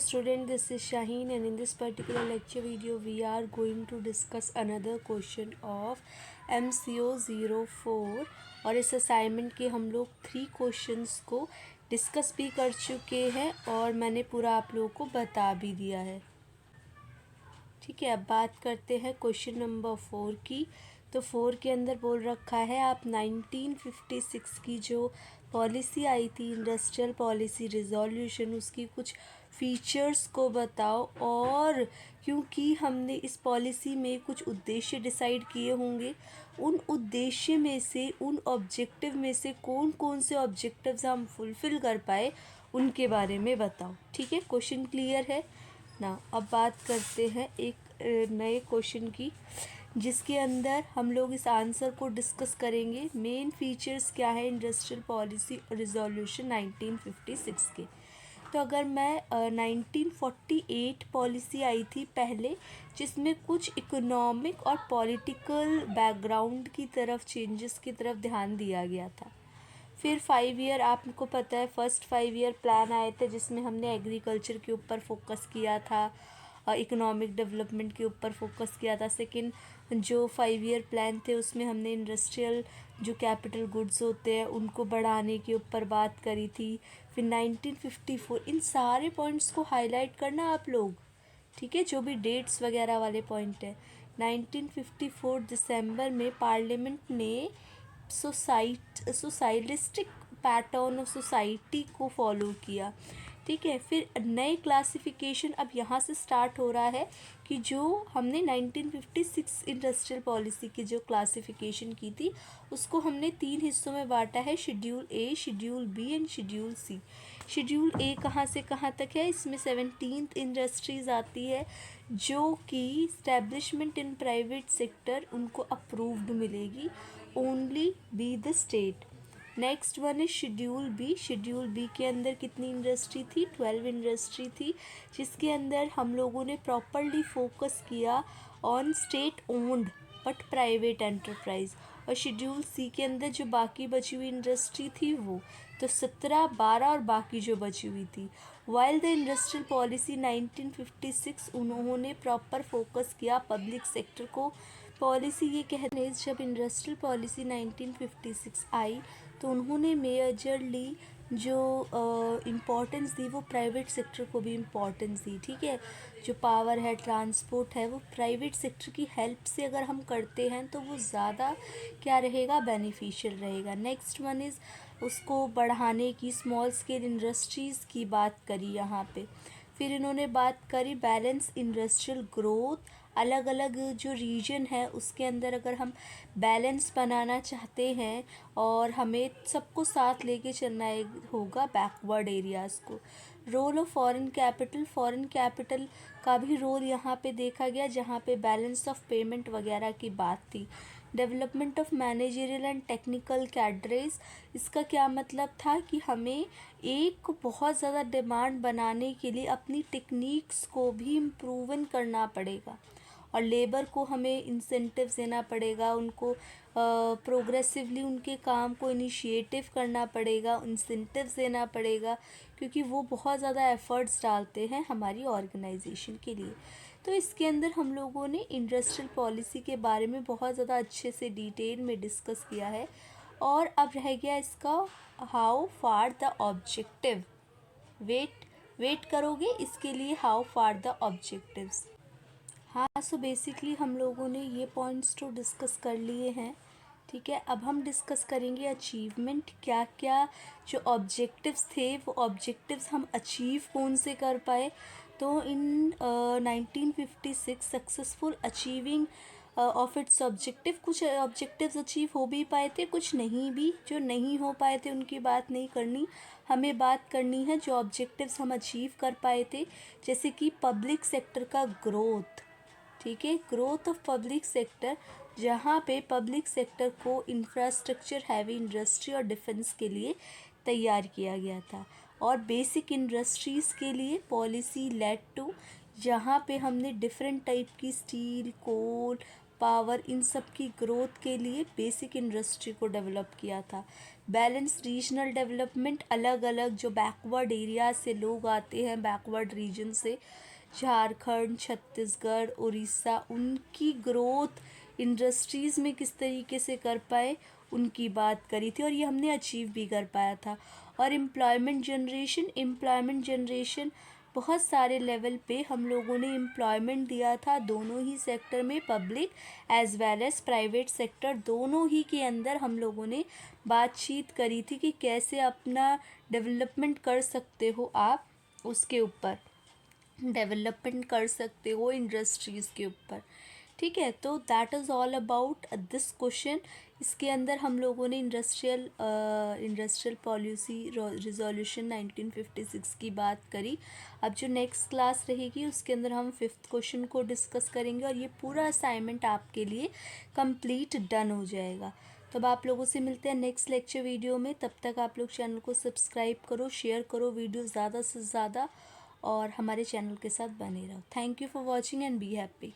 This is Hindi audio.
Student, this is Shaheen, and in this particular lecture video we are going to discuss another question of MCO 04। और इस असाइनमेंट के हम लोग 3 क्वेश्चंस को डिस्कस भी कर चुके हैं और मैंने पूरा आप लोगों को बता भी दिया है। ठीक है, अब बात करते हैं क्वेश्चन नंबर 4 की। तो 4 के अंदर बोल रखा है आप 1956 की जो पॉलिसी आई थी इंडस्ट्रियल पॉलिसी रिजोल्यूशन, उसकी कुछ फीचर्स को बताओ। और क्योंकि हमने इस पॉलिसी में कुछ उद्देश्य डिसाइड किए होंगे, उन उद्देश्य में से, उन ऑब्जेक्टिव में से कौन कौन से ऑब्जेक्टिव्स हम फुलफ़िल कर पाए उनके बारे में बताओ। ठीक है, क्वेश्चन क्लियर है ना। अब बात करते हैं एक नए क्वेश्चन की, जिसके अंदर हम लोग इस आंसर को डिस्कस करेंगे। मेन फीचर्स क्या है इंडस्ट्रियल पॉलिसी रिजोल्यूशन 1956 के। तो अगर मैं 1948 पॉलिसी आई थी पहले, जिसमें कुछ इकोनॉमिक और पॉलिटिकल बैकग्राउंड की तरफ, चेंजेस की तरफ ध्यान दिया गया था। फिर 5 ईयर, आपको पता है फर्स्ट 5 ईयर प्लान आए थे, जिसमें हमने एग्रीकल्चर के ऊपर फोकस किया था, इकोनॉमिक डेवलपमेंट के ऊपर फोकस किया था। सेकंड जो 5 ईयर प्लान थे उसमें हमने इंडस्ट्रियल जो कैपिटल गुड्स होते हैं उनको बढ़ाने के ऊपर बात करी थी। फिर 1954, इन सारे पॉइंट्स को हाईलाइट करना आप लोग, ठीक है, जो भी डेट्स वगैरह वाले पॉइंट है। 1954 दिसंबर में पार्लियामेंट ने सोशलिस्टिक पैटर्न ऑफ सोसाइटी को फॉलो किया। ठीक है, फिर नए क्लासिफिकेशन अब यहाँ से स्टार्ट हो रहा है कि जो हमने 1956 इंडस्ट्रियल पॉलिसी की जो क्लासिफिकेशन की थी उसको हमने 3 हिस्सों में बांटा है, schedule A, schedule B and schedule C. Schedule A कहाँ से कहाँ तक है? इसमें 17th इंडस्ट्रीज़ आती है जो कि इस्टेब्लिशमेंट इन प्राइवेट सेक्टर उनको अप्रूव्ड मिलेगी, only be the state. Next one है शेड्यूल बी। शेड्यूल बी के अंदर कितनी इंडस्ट्री थी? 12 इंडस्ट्री थी, जिसके अंदर हम लोगों ने प्रॉपरली फोकस किया on state owned but private enterprise. और शेड्यूल सी के अंदर जो बाकी बची हुई इंडस्ट्री थी वो तो 17, 12 और बाकी जो बची हुई थी। वाइल द इंडस्ट्रियल पॉलिसी 1956, उन्होंने प्रॉपर फोकस किया पब्लिक सेक्टर को। पॉलिसी ये कहते हैं, जब इंडस्ट्रियल पॉलिसी 1956 आई तो उन्होंने मेजरली जो इम्पोर्टेंस दी वो प्राइवेट सेक्टर को भी इम्पोर्टेंस दी। ठीक है, जो पावर है, ट्रांसपोर्ट है, वो प्राइवेट सेक्टर की हेल्प से अगर हम करते हैं तो वो ज़्यादा क्या रहेगा, बेनिफिशियल रहेगा। नेक्स्ट वन इज़ उसको बढ़ाने की, स्मॉल स्केल इंडस्ट्रीज़ की बात करी यहाँ पे। फिर इन्होंने बात करी बैलेंस इंडस्ट्रियल ग्रोथ, अलग अलग जो रीजन है उसके अंदर अगर हम बैलेंस बनाना चाहते हैं और हमें सबको साथ लेके चलना होगा, बैकवर्ड एरियाज़ को। Role of foreign capital, foreign capital का भी रोल यहाँ पे देखा गया, जहाँ पे बैलेंस ऑफ पेमेंट वगैरह की बात थी। Development of managerial and technical cadres, इसका क्या मतलब था कि हमें एक बहुत ज़्यादा डिमांड बनाने के लिए अपनी टेक्निक्स को भी इम्प्रूवन करना पड़ेगा और लेबर को हमें इंसेंटिव्स देना पड़ेगा, उनको प्रोग्रेसिवली उनके काम को इनिशिएटिव करना पड़ेगा, इंसेंटिव्स देना पड़ेगा, क्योंकि वो बहुत ज़्यादा एफ़र्ट्स डालते हैं हमारी ऑर्गेनाइजेशन के लिए। तो इसके अंदर हम लोगों ने इंडस्ट्रियल पॉलिसी के बारे में बहुत ज़्यादा अच्छे से डिटेल में डिस्कस किया है। और अब रह गया इसका how far the objective. Wait करोगे इसके लिए, हाउ फार द ऑब्जेक्टिव्स। हाँ, सो बेसिकली हम लोगों ने ये पॉइंट्स तो डिस्कस कर लिए हैं। ठीक है, अब हम डिस्कस करेंगे अचीवमेंट, क्या क्या जो ऑब्जेक्टिव्स थे वो ऑब्जेक्टिव्स हम अचीव कौन से कर पाए। तो इन 1956 successful achieving of its objective, कुछ ऑब्जेक्टिव्स अचीव हो भी पाए थे, कुछ नहीं भी। जो नहीं हो पाए थे उनकी बात नहीं करनी, हमें बात करनी है जो ऑब्जेक्टिव्स हम अचीव कर पाए थे, जैसे कि पब्लिक सेक्टर का ग्रोथ। ठीक है, ग्रोथ ऑफ पब्लिक सेक्टर, जहाँ पे पब्लिक सेक्टर को इंफ्रास्ट्रक्चर, हैवी इंडस्ट्री और डिफेंस के लिए तैयार किया गया था। और बेसिक इंडस्ट्रीज़ के लिए पॉलिसी लेड टू, जहाँ पे हमने डिफरेंट टाइप की स्टील, कोल, पावर, इन सब की ग्रोथ के लिए बेसिक इंडस्ट्री को डेवलप किया था। बैलेंस रीजनल डेवलपमेंट, अलग अलग जो बैकवर्ड एरिया से लोग आते हैं, बैकवर्ड रीजन से, झारखंड, छत्तीसगढ़, उड़ीसा, उनकी ग्रोथ इंडस्ट्रीज़ में किस तरीके से कर पाए उनकी बात करी थी, और ये हमने अचीव भी कर पाया था। और एम्प्लॉयमेंट जनरेशन बहुत सारे लेवल पे हम लोगों ने एम्प्लॉयमेंट दिया था, दोनों ही सेक्टर में, public as well as private sector, दोनों ही के अंदर हम लोगों ने बातचीत करी थी कि कैसे अपना डेवलपमेंट कर सकते हो आप, उसके ऊपर डेवलपमेंट कर सकते हो इंडस्ट्रीज़ के ऊपर। ठीक है, तो that is all about this question. इसके अंदर हम लोगों ने इंडस्ट्रियल पॉलिसी रिजोल्यूशन 1956 की बात करी। अब जो नेक्स्ट क्लास रहेगी उसके अंदर हम 5th क्वेश्चन को डिस्कस करेंगे, और ये पूरा असाइनमेंट आपके लिए कंप्लीट डन हो जाएगा। तो अब आप लोगों से मिलते हैं नेक्स्ट लेक्चर वीडियो में। तब तक आप लोग चैनल को सब्सक्राइब करो, शेयर करो वीडियो ज़्यादा से ज़्यादा, और हमारे चैनल के साथ बने रहो। Thank you for watching and be happy.